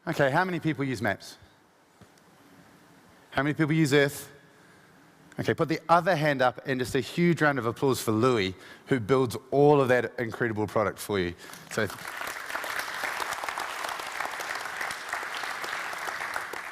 Okay, how many people use maps? How many people use Earth? Okay, put the other hand up and just a huge round of applause for Louis, who builds all of that incredible product for you. So,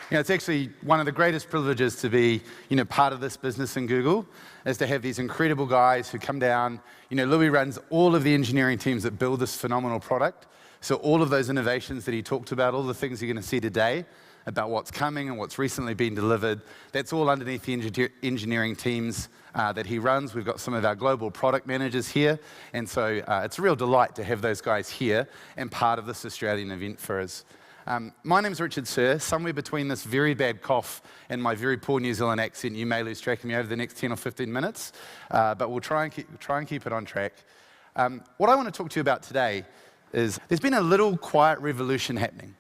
it's actually one of the greatest privileges to be, part of this business in Google, is to have these incredible guys who come down. Louis runs all of the engineering teams that build this phenomenal product. So all of those innovations that he talked about, all the things you're going to see today about what's coming and what's recently been delivered, that's all underneath the engineering teams that he runs. We've got some of our global product managers here, and so it's a real delight to have those guys here and part of this Australian event for us. My name's Richard Suhr. Somewhere between this very bad cough and my very poor New Zealand accent, you may lose track of me over the next 10 or 15 minutes, but we'll try and keep it on track. What I want to talk to you about today is there's been a little quiet revolution happening.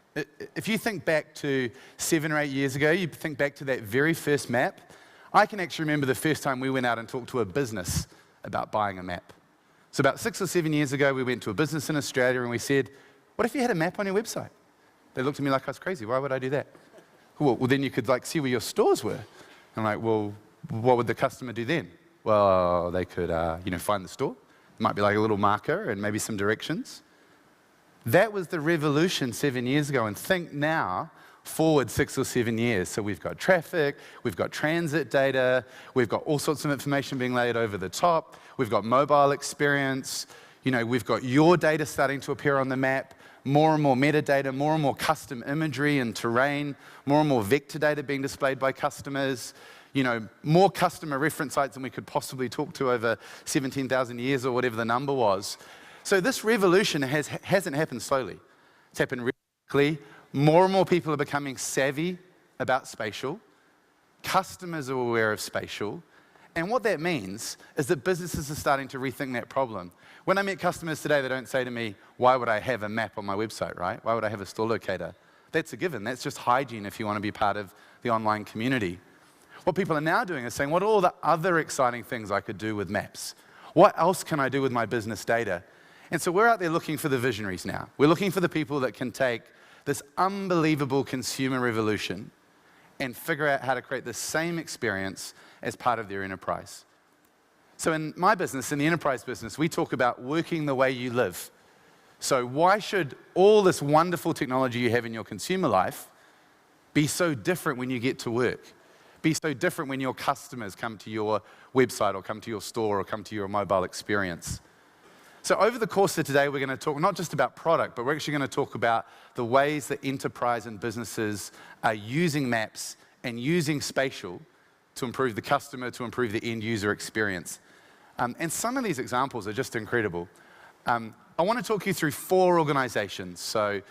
If you think back to 7 or 8 years ago, you think back to that very first map, I can actually remember the first time we went out and talked to a business about buying a map. So about 6 or 7 years ago, we went to a business in Australia and we said, what if you had a map on your website? They looked at me like I was crazy. Why would I do that? Well, then you could see where your stores were. I'm like, well, what would the customer do then? Well, they could find the store. It might be like a little marker and maybe some directions. That was the revolution 7 years ago, and think now, forward 6 or 7 years. So we've got traffic, we've got transit data, we've got all sorts of information being laid over the top, we've got mobile experience, we've got your data starting to appear on the map, more and more metadata, more and more custom imagery and terrain, more and more vector data being displayed by customers, more customer reference sites than we could possibly talk to over 17,000 years or whatever the number was. So this revolution hasn't happened slowly. It's happened really quickly. More and more people are becoming savvy about spatial. Customers are aware of spatial. And what that means is that businesses are starting to rethink that problem. When I meet customers today, they don't say to me, why would I have a map on my website, right? Why would I have a store locator? That's a given. That's just hygiene if you want to be part of the online community. What people are now doing is saying, what are all the other exciting things I could do with maps? What else can I do with my business data? And so we're out there looking for the visionaries now. We're looking for the people that can take this unbelievable consumer revolution and figure out how to create the same experience as part of their enterprise. So in my business, in the enterprise business, we talk about working the way you live. So why should all this wonderful technology you have in your consumer life be so different when you get to work? Be so different when your customers come to your website or come to your store or come to your mobile experience? So over the course of today, we're going to talk not just about product, but we're actually going to talk about the ways that enterprise and businesses are using maps and using spatial to improve the customer, to improve the end user experience. And some of these examples are just incredible. I want to talk you through 4 organizations. So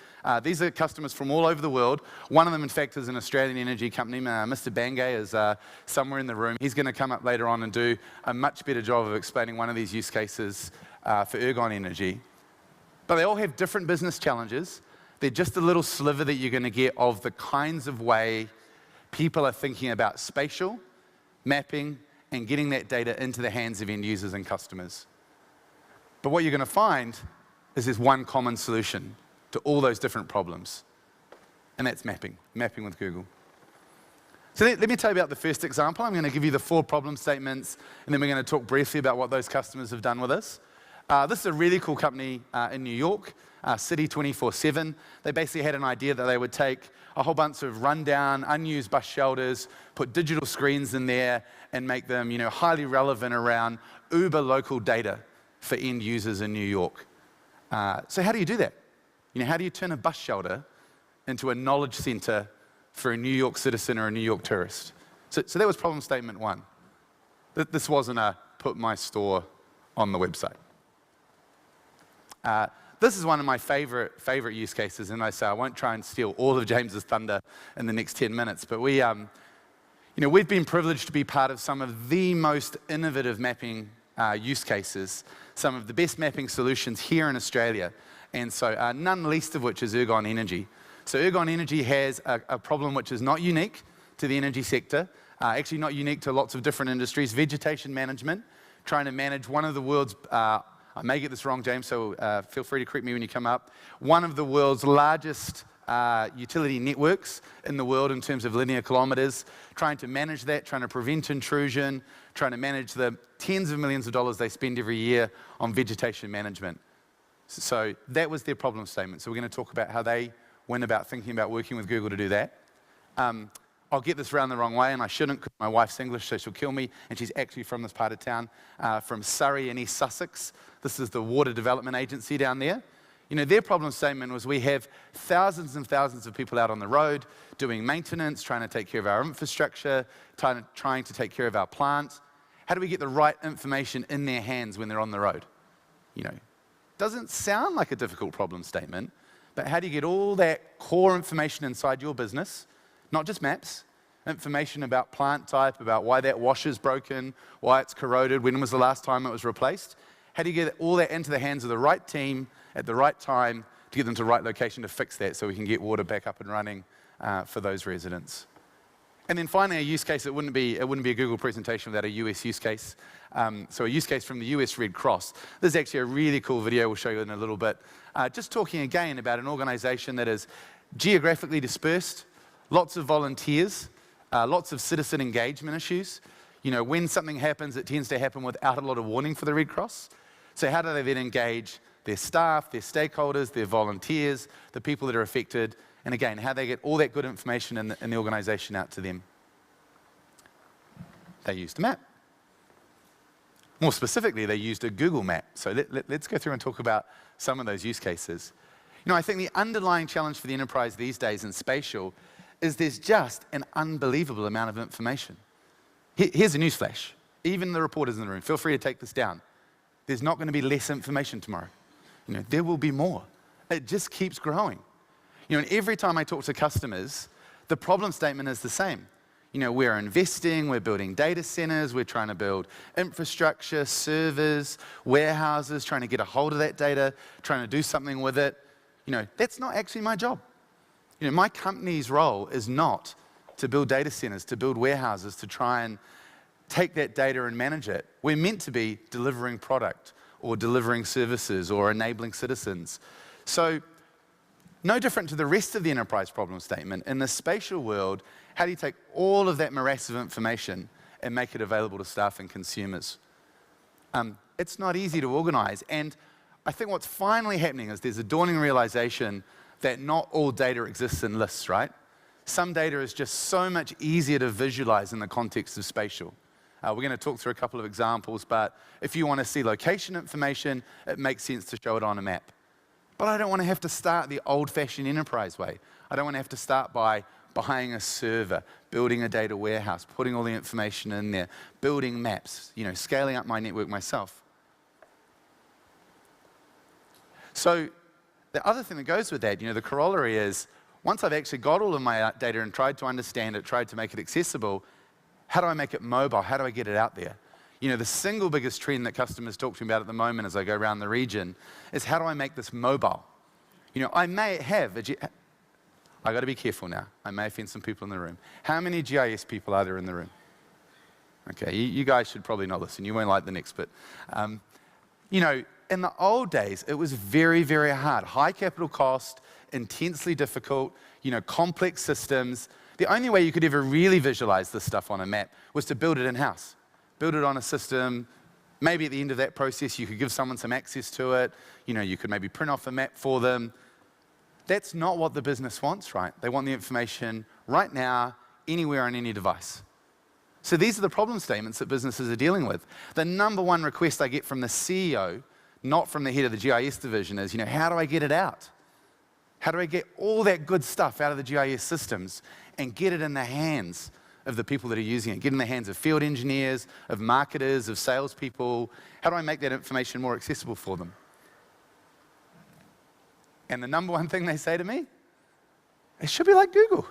these are customers from all over the world. One of them, in fact, is an Australian energy company. Mr. Bangay is somewhere in the room. He's going to come up later on and do a much better job of explaining one of these use cases for Ergon Energy. But they all have different business challenges. They're just a little sliver that you're going to get of the kinds of way people are thinking about spatial, mapping, and getting that data into the hands of end users and customers. But what you're going to find is there's one common solution to all those different problems, and that's mapping with Google. So let me tell you about the first example. I'm going to give you the 4 problem statements, and then we're going to talk briefly about what those customers have done with us. This is a really cool company in New York, City 24/7. They basically had an idea that they would take a whole bunch of rundown, unused bus shelters, put digital screens in there, and make them, highly relevant around uber local data for end users in New York. So how do you do that? How do you turn a bus shelter into a knowledge center for a New York citizen or a New York tourist? So that was problem statement 1. This wasn't a put my store on the website. This is one of my favorite use cases, and I say I won't try and steal all of James's thunder in the next 10 minutes, but we've been privileged to be part of some of the most innovative mapping use cases, some of the best mapping solutions here in Australia, and so none least of which is Ergon Energy. So Ergon Energy has a problem which is not unique to the energy sector, actually not unique to lots of different industries, vegetation management, trying to manage one of the world's I may get this wrong, James, so feel free to correct me when you come up. One of the world's largest utility networks in the world in terms of linear kilometers, trying to manage that, trying to prevent intrusion, trying to manage the tens of millions of dollars they spend every year on vegetation management. So that was their problem statement. So we're going to talk about how they went about thinking about working with Google to do that. I'll get this round the wrong way, and I shouldn't, because my wife's English, so she'll kill me, and she's actually from this part of town, from Surrey in East Sussex. This is the Water Development Agency down there. You know, their problem statement was we have thousands and thousands of people out on the road doing maintenance, trying to take care of our infrastructure, trying to take care of our plant. How do we get the right information in their hands when they're on the road? You know, doesn't sound like a difficult problem statement, but how do you get all that core information inside your business, not just maps, information about plant type, about why that washer's broken, why it's corroded, when was the last time it was replaced? How do you get all that into the hands of the right team at the right time to get them to the right location to fix that so we can get water back up and running for those residents? And then finally, a use case, it wouldn't be a Google presentation without a US use case. So a use case from the US Red Cross. This is actually a really cool video we'll show you in a little bit. Just talking again about an organization that is geographically dispersed, lots of volunteers, lots of citizen engagement issues. You know, when something happens, it tends to happen without a lot of warning for the Red Cross. So how do they then engage their staff, their stakeholders, their volunteers, the people that are affected, and again, how they get all that good information in the organization out to them? They used a map. More specifically, they used a Google map. So let's go through and talk about some of those use cases. You know, I think the underlying challenge for the enterprise these days in spatial is there's just an unbelievable amount of information. Here's a newsflash. Even the reporters in the room, feel free to take this down. There's not going to be less information tomorrow. You know, there will be more. It just keeps growing. You know, and every time I talk to customers, the problem statement is the same. You know, we're investing, we're building data centers, we're trying to build infrastructure, servers, warehouses, trying to get a hold of that data, trying to do something with it. You know, that's not actually my job. You know, my company's role is not to build data centers, to build warehouses, to try and take that data and manage it. We're meant to be delivering product or delivering services or enabling citizens. So no different to the rest of the enterprise problem statement. In the spatial world, how do you take all of that morass of information and make it available to staff and consumers? It's not easy to organize. And I think what's finally happening is there's a dawning realization that not all data exists in lists, right? Some data is just so much easier to visualize in the context of spatial. We're going to talk through a couple of examples, but if you want to see location information, it makes sense to show it on a map. But I don't want to have to start the old-fashioned enterprise way. I don't want to have to start by buying a server, building a data warehouse, putting all the information in there, building maps, you know, scaling up my network myself. So the other thing that goes with that, you know, the corollary is, once I've actually got all of my data and tried to understand it, tried to make it accessible, how do I make it mobile? How do I get it out there? You know, the single biggest trend that customers talk to me about at the moment as I go around the region is how do I make this mobile? You know, I may have I got to be careful now. I may offend some people in the room. How many GIS people are there in the room? Okay, you guys should probably not listen. You won't like the next bit. You know, in the old days, it was very, very hard. High capital cost, intensely difficult, you know, complex systems. The only way you could ever really visualize this stuff on a map was to build it in-house. Build it on a system. Maybe at the end of that process, you could give someone some access to it. You know, you could maybe print off a map for them. That's not what the business wants, right? They want the information right now, anywhere on any device. So these are the problem statements that businesses are dealing with. The number one request I get from the CEO, not from the head of the GIS division, is, you know, how do I get it out? How do I get all that good stuff out of the GIS systems and get it in the hands of the people that are using it, get it in the hands of field engineers, of marketers, of salespeople? How do I make that information more accessible for them? And the number one thing they say to me, it should be like Google.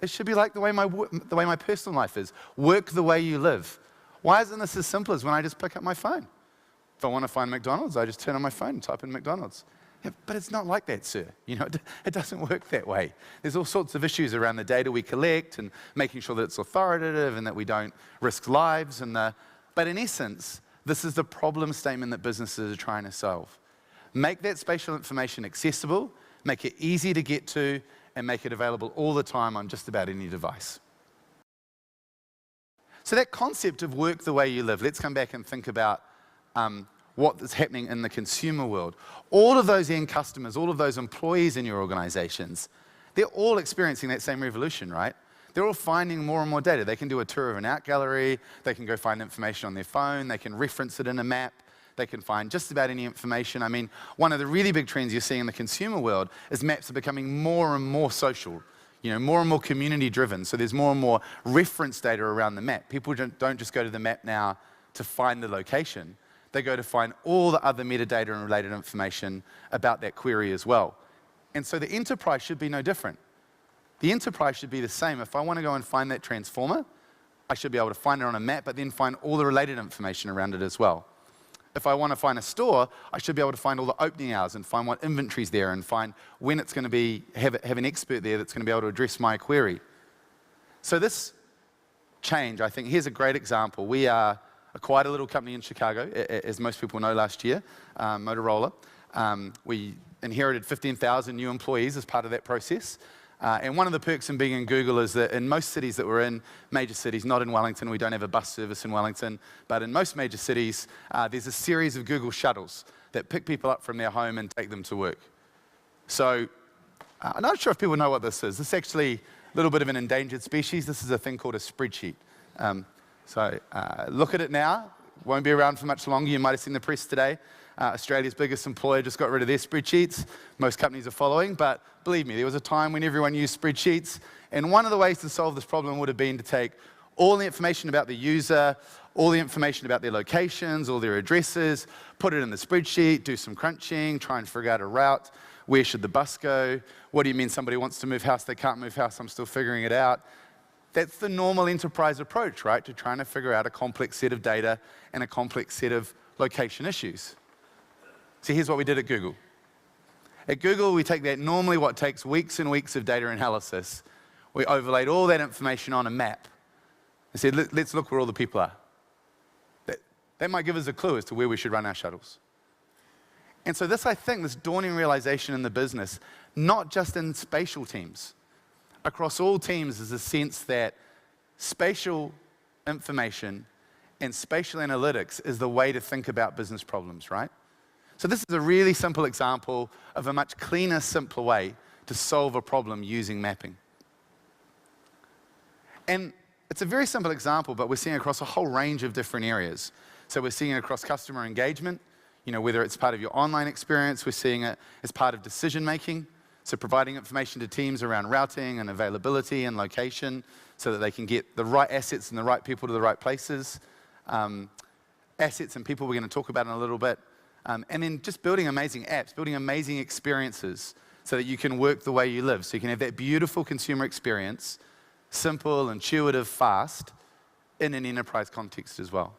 It should be like the way my personal life is. Work the way you live. Why isn't this as simple as when I just pick up my phone? If I want to find McDonald's, I just turn on my phone and type in McDonald's. Yeah, but it's not like that, sir. You know, it doesn't work that way. There's all sorts of issues around the data we collect and making sure that it's authoritative and that we don't risk lives. But in essence, this is the problem statement that businesses are trying to solve. Make that spatial information accessible, make it easy to get to, and make it available all the time on just about any device. So that concept of work the way you live, let's come back and think about what is happening in the consumer world. All of those end customers, all of those employees in your organizations, they're all experiencing that same revolution, right? They're all finding more and more data. They can do a tour of an art gallery, they can go find information on their phone, they can reference it in a map, they can find just about any information. I mean, one of the really big trends you're seeing in the consumer world is maps are becoming more and more social, more and more community driven. So there's more and more reference data around the map. People don't just go to the map now to find the location. They go to find all the other metadata and related information about that query as well. And so the enterprise should be no different. The enterprise should be the same. If I want to go and find that transformer, I should be able to find it on a map, but then find all the related information around it as well. If I want to find a store, I should be able to find all the opening hours and find what inventory's there and find when it's going to be, have an expert there that's going to be able to address my query. So this change, I think, here's a great example. We acquired a little company in Chicago, as most people know, last year, Motorola. We inherited 15,000 new employees as part of that process. And one of the perks in being in Google is that in most cities that we're in, major cities, not in Wellington, we don't have a bus service in Wellington, but in most major cities, there's a series of Google shuttles that pick people up from their home and take them to work. So I'm not sure if people know what this is. This is actually a little bit of an endangered species. This is a thing called a spreadsheet. So look at it now. Won't be around for much longer. You might have seen the press today. Australia's biggest employer just got rid of their spreadsheets. Most companies are following, but believe me, there was a time when everyone used spreadsheets, and one of the ways to solve this problem would have been to take all the information about the user, all the information about their locations, all their addresses, put it in the spreadsheet, do some crunching, try and figure out a route. Where should the bus go? What do you mean somebody wants to move house, they can't move house, I'm still figuring it out. That's the normal enterprise approach, right, to trying to figure out a complex set of data and a complex set of location issues. So here's what we did at Google. At Google, we take that normally what takes weeks and weeks of data analysis. We overlaid all that information on a map and said, let's look where all the people are. That might give us a clue as to where we should run our shuttles. And so this, I think, this dawning realization in the business, not just in spatial teams, across all teams is a sense that spatial information and spatial analytics is the way to think about business problems, right? So this is a really simple example of a much cleaner, simpler way to solve a problem using mapping. And it's a very simple example, but we're seeing it across a whole range of different areas. So we're seeing it across customer engagement, whether it's part of your online experience, we're seeing it as part of decision making. So providing information to teams around routing and availability and location so that they can get the right assets and the right people to the right places. Assets and people we're going to talk about in a little bit. And then just building amazing apps, building amazing experiences so that you can work the way you live. So you can have that beautiful consumer experience, simple, intuitive, fast, in an enterprise context as well.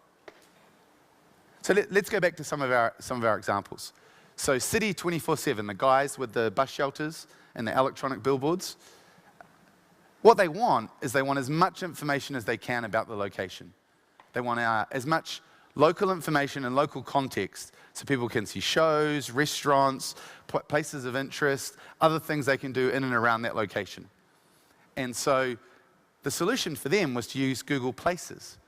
So let's go back to some of our examples. So City 24/7, the guys with the bus shelters and the electronic billboards, what they want is they want as much information as they can about the location. They want as much local information and local context so people can see shows, restaurants, places of interest, other things they can do in and around that location. And so the solution for them was to use Google Places.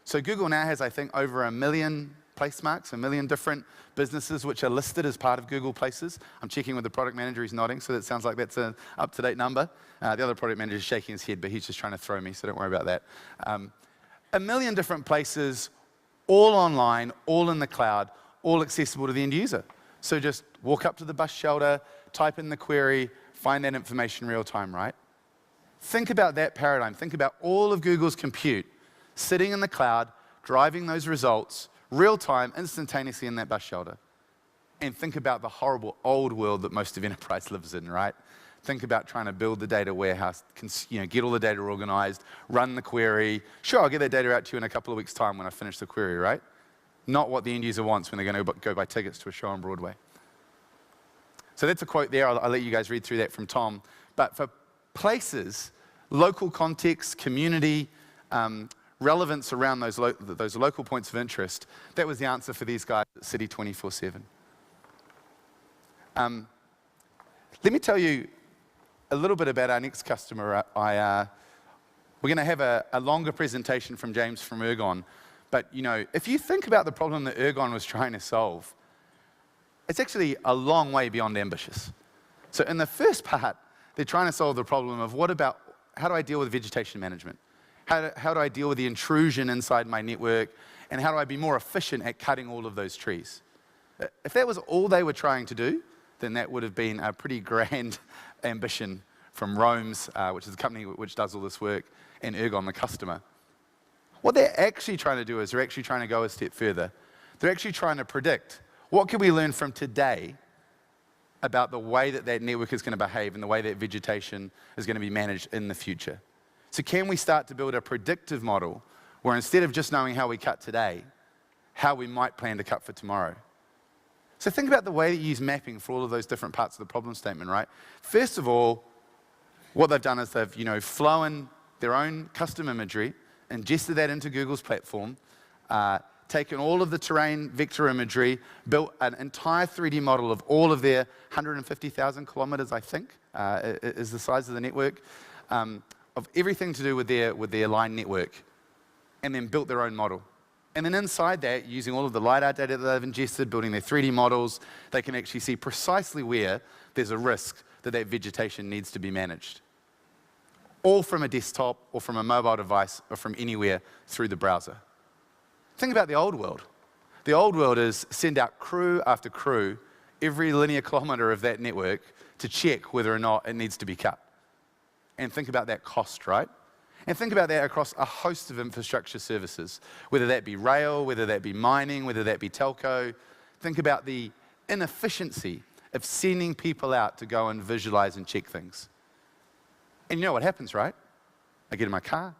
So Google now has, I think, over 1 million place marks, 1 million different businesses which are listed as part of Google Places. I'm checking with the product manager, he's nodding, so that sounds like that's an up-to-date number. The other product manager is shaking his head, but he's just trying to throw me, so don't worry about that. 1 million different places, all online, all in the cloud, all accessible to the end user. So just walk up to the bus shelter, type in the query, find that information real time, right? Think about that paradigm. Think about all of Google's compute sitting in the cloud, driving those results, real time, instantaneously in that bus shelter. And think about the horrible old world that most of enterprise lives in, right? Think about trying to build the data warehouse, get all the data organized, run the query. Sure, I'll get that data out to you in a couple of weeks' time when I finish the query, right? Not what the end user wants when they're going to go buy tickets to a show on Broadway. So that's a quote there. I'll let you guys read through that from Tom. But for places, local context, community, relevance around those local points of interest, that was the answer for these guys at City 24/7. Let me tell you a little bit about our next customer. We're going to have a longer presentation from James from Ergon. But if you think about the problem that Ergon was trying to solve, it's actually a long way beyond ambitious. So in the first part, they're trying to solve the problem of how do I deal with vegetation management? How do I deal with the intrusion inside my network? And how do I be more efficient at cutting all of those trees? If that was all they were trying to do, then that would have been a pretty grand ambition from Rome's, which is the company which does all this work, and Ergon, the customer. What they're actually trying to do is they're actually trying to go a step further. They're actually trying to predict what can we learn from today about the way that network is going to behave and the way that vegetation is going to be managed in the future. So can we start to build a predictive model where instead of just knowing how we cut today, how we might plan to cut for tomorrow? So think about the way that you use mapping for all of those different parts of the problem statement, right? First of all, what they've done is they've flown their own custom imagery, ingested that into Google's platform, taken all of the terrain vector imagery, built an entire 3D model of all of their 150,000 kilometers, I think, is the size of the network, of everything to do with their line network, and then built their own model. And then inside that, using all of the LiDAR data that they've ingested, building their 3D models, they can actually see precisely where there's a risk that vegetation needs to be managed. All from a desktop or from a mobile device or from anywhere through the browser. Think about the old world. The old world is send out crew after crew every linear kilometer of that network to check whether or not it needs to be cut. And think about that cost, right? And think about that across a host of infrastructure services, whether that be rail, whether that be mining, whether that be telco. Think about the inefficiency of sending people out to go and visualize and check things. And you know what happens, right? I get in my car,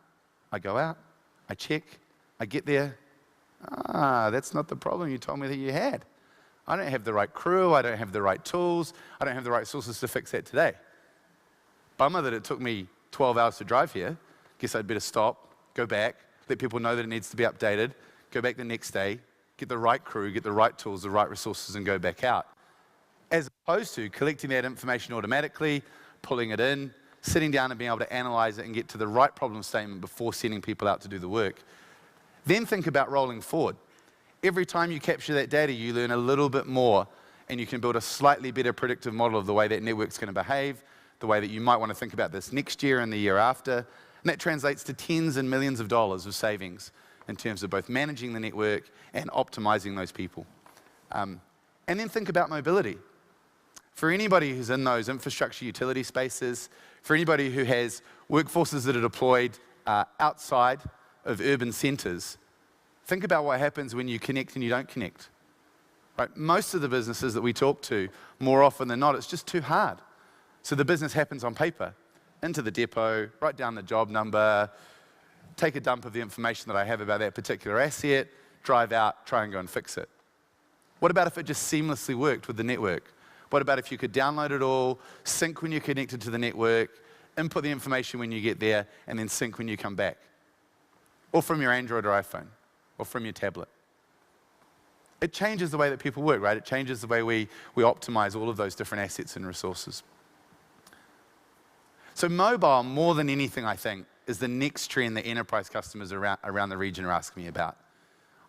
I go out, I check, I get there. That's not the problem you told me that you had. I don't have the right crew, I don't have the right tools, I don't have the right sources to fix that today. Bummer that it took me 12 hours to drive here. Guess I'd better stop, go back, let people know that it needs to be updated, go back the next day, get the right crew, get the right tools, the right resources, and go back out. As opposed to collecting that information automatically, pulling it in, sitting down and being able to analyze it and get to the right problem statement before sending people out to do the work. Then think about rolling forward. Every time you capture that data, you learn a little bit more, and you can build a slightly better predictive model of the way that network's going to behave, the way that you might want to think about this next year and the year after. And that translates to tens and millions of dollars of savings in terms of both managing the network and optimizing those people. And then think about mobility. For anybody who's in those infrastructure utility spaces, for anybody who has workforces that are deployed outside of urban centers, think about what happens when you connect and you don't connect. Right? Most of the businesses that we talk to, more often than not, it's just too hard. So the business happens on paper, into the depot, write down the job number, take a dump of the information that I have about that particular asset, drive out, try and go and fix it. What about if it just seamlessly worked with the network? What about if you could download it all, sync when you're connected to the network, input the information when you get there, and then sync when you come back? Or from your Android or iPhone, or from your tablet. It changes the way that people work, right? It changes the way we optimize all of those different assets and resources. So mobile, more than anything, I think, is the next trend that enterprise customers around the region are asking me about.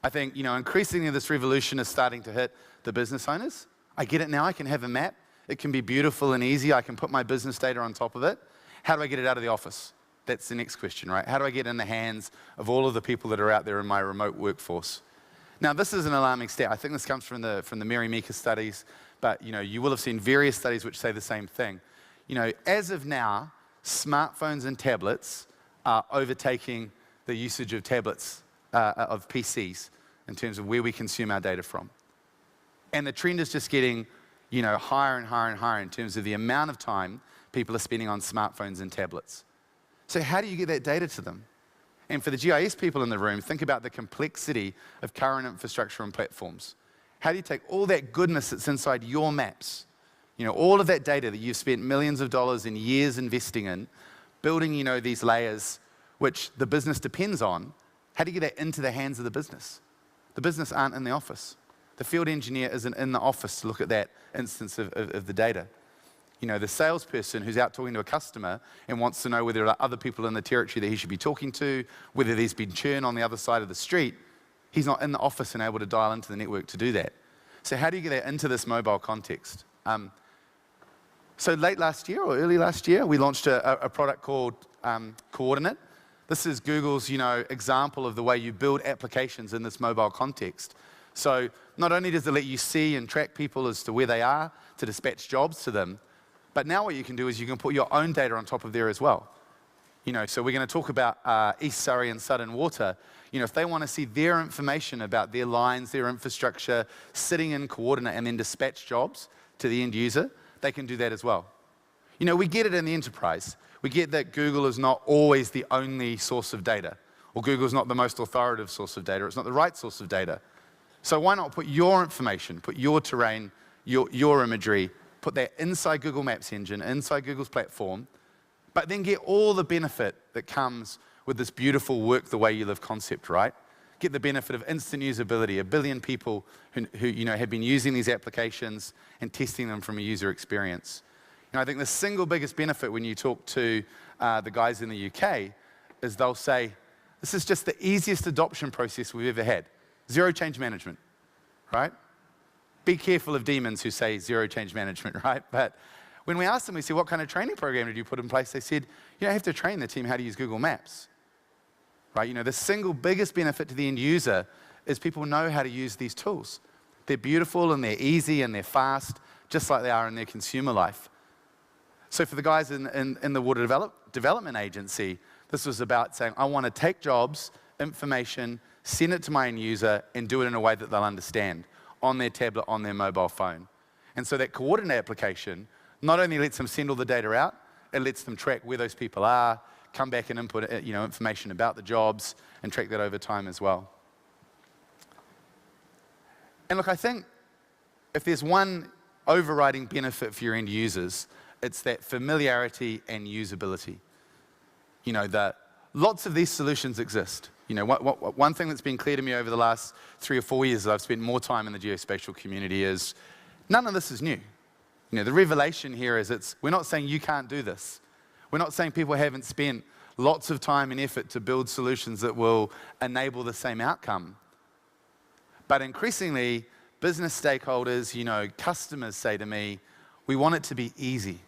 I think, increasingly this revolution is starting to hit the business owners. I get it now, I can have a map. It can be beautiful and easy. I can put my business data on top of it. How do I get it out of the office? That's the next question, right? How do I get it in the hands of all of the people that are out there in my remote workforce? Now, this is an alarming stat. I think this comes from the Mary Meeker studies, but you will have seen various studies which say the same thing. As of now, smartphones and tablets are overtaking the usage of tablets, of PCs, in terms of where we consume our data from. And the trend is just getting, higher and higher and higher in terms of the amount of time people are spending on smartphones and tablets. So how do you get that data to them? And for the GIS people in the room, think about the complexity of current infrastructure and platforms. How do you take all that goodness that's inside your maps, all of that data that you've spent millions of dollars and years investing in, building, these layers which the business depends on, how do you get that into the hands of the business? The business aren't in the office. The field engineer isn't in the office to look at that instance of the data. The salesperson who's out talking to a customer and wants to know whether there are other people in the territory that he should be talking to, whether there's been churn on the other side of the street, he's not in the office and able to dial into the network to do that. So how do you get that into this mobile context? So late last year or early last year, we launched a product called Coordinate. This is Google's, example of the way you build applications in this mobile context. So not only does it let you see and track people as to where they are, to dispatch jobs to them, but now what you can do is you can put your own data on top of there as well. So we're going to talk about East Surrey and Sudden Water. If they want to see their information about their lines, their infrastructure, sitting in Coordinate and then dispatch jobs to the end user, they can do that as well. We get it in the enterprise. We get that Google is not always the only source of data, or Google's not the most authoritative source of data. It's not the right source of data. So why not put your information, put your terrain, your imagery, put that inside Google Maps engine, inside Google's platform, but then get all the benefit that comes with this beautiful work the way you live concept, right? Get the benefit of instant usability, 1 billion people who have been using these applications and testing them from a user experience. I think the single biggest benefit when you talk to the guys in the UK is they'll say, this is just the easiest adoption process we've ever had. Zero change management, right? Be careful of demons who say zero change management, right? But when we asked them, we said, what kind of training program did you put in place? They said, you don't have to train the team how to use Google Maps, right? The single biggest benefit to the end user is people know how to use these tools. They're beautiful and they're easy and they're fast, just like they are in their consumer life. So for the guys in the water development agency, this was about saying, I want to take jobs, information, send it to my end user, and do it in a way that they'll understand on their tablet, on their mobile phone. And so that Coordinate application not only lets them send all the data out, it lets them track where those people are, come back and input information about the jobs, and track that over time as well. And look, I think if there's one overriding benefit for your end users, it's that familiarity and usability. That lots of these solutions exist. One thing that's been clear to me over the last 3 or 4 years as I've spent more time in the geospatial community is none of this is new. The revelation here is we're not saying you can't do this. We're not saying people haven't spent lots of time and effort to build solutions that will enable the same outcome. But increasingly, business stakeholders, customers say to me, we want it to be easy.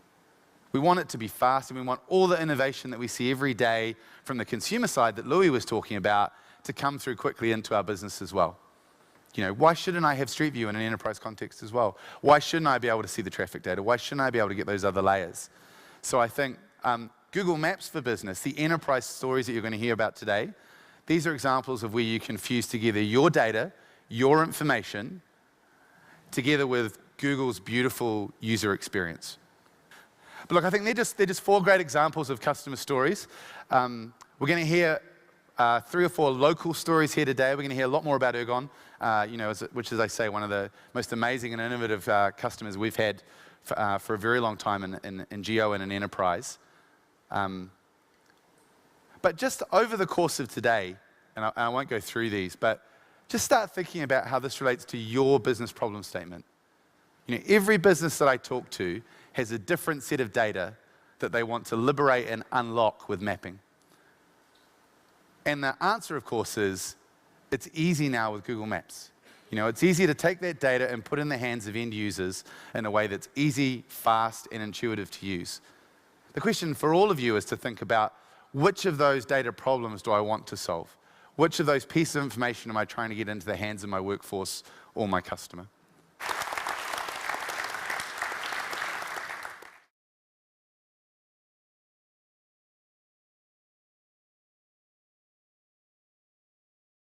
We want it to be fast, and we want all the innovation that we see every day from the consumer side that Louis was talking about to come through quickly into our business as well. Why shouldn't I have Street View in an enterprise context as well? Why shouldn't I be able to see the traffic data? Why shouldn't I be able to get those other layers? So I think Google Maps for Business, the enterprise stories that you're going to hear about today, these are examples of where you can fuse together your data, your information, together with Google's beautiful user experience. But look, I think they're just 4 great examples of customer stories. We're going to hear 3 or 4 local stories here today. We're going to hear a lot more about Ergon, which is, I say, one of the most amazing and innovative customers we've had for a very long time in geo and in enterprise. But just over the course of today, and I won't go through these, but just start thinking about how this relates to your business problem statement. Every business that I talk to has a different set of data that they want to liberate and unlock with mapping. And the answer, of course, is it's easy now with Google Maps. It's easy to take that data and put it in the hands of end users in a way that's easy, fast, and intuitive to use. The question for all of you is to think about which of those data problems do I want to solve? Which of those pieces of information am I trying to get into the hands of my workforce or my customer?